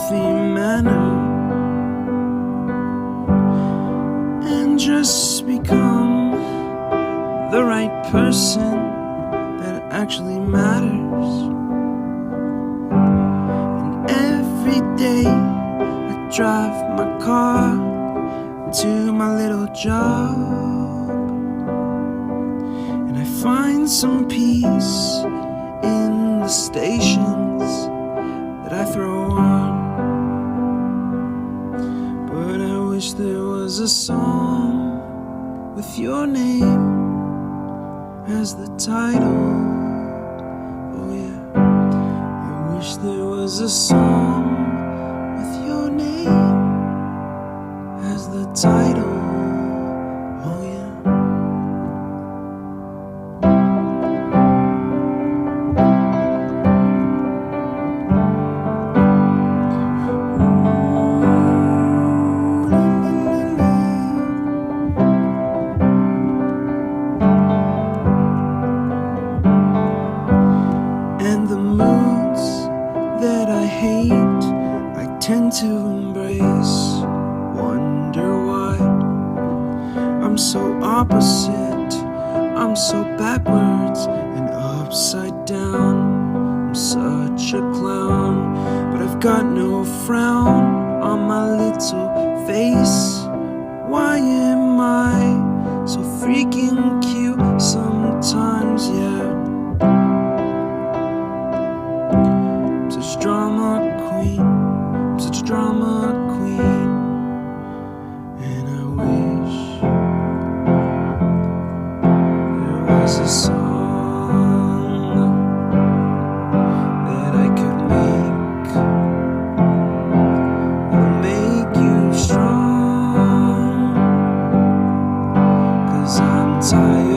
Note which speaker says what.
Speaker 1: healthy manner and just become the right person that actually matters. And every day I drive my car to my little job, and I find some peace in the stations that I throw on. But I wish there was a song with your name as the title. Oh yeah, I wish there was a song with your name as the title. Oh yeah. And the moods that I hate, I tend to embrace. Wonder why I'm so opposite, I'm so backwards and upside down. I'm such a clown, but I've got no frown on my little face. Why am I so freaking cute sometimes, yeah? I'm such a drama queen, I'm such a drama queen. And I wish there was a song that I could make that'll make you strong. 'Cause I'm tired